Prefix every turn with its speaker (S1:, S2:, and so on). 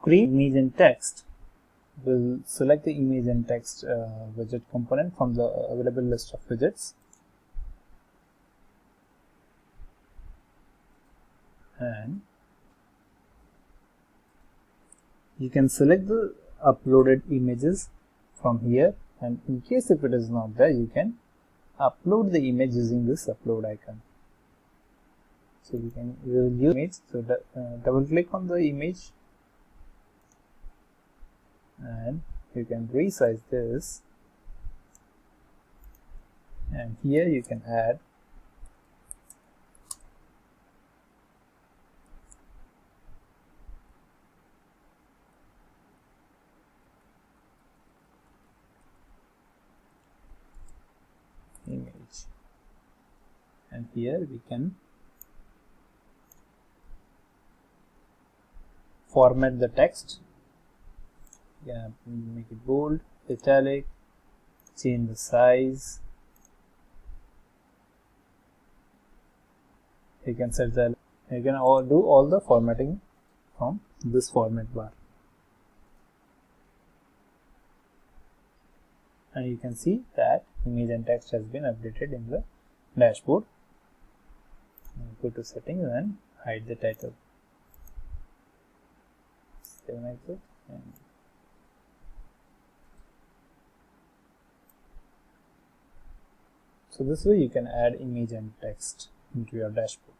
S1: create image and text, we'll select the image and text widget component from the available list of widgets, and you can select the uploaded images from here, and in case if it is not there, you can upload the image using this upload icon. So you can use image, so double click on the image and you can resize this, and here you can add image, and here we can format the text. Yeah, make it bold, italic, change the size. You can set the, you can do all the formatting from this format bar, and you can see that image and text has been updated in the dashboard. Go to settings and hide the title. Save and exit. And so this way you can add image and text into your dashboard.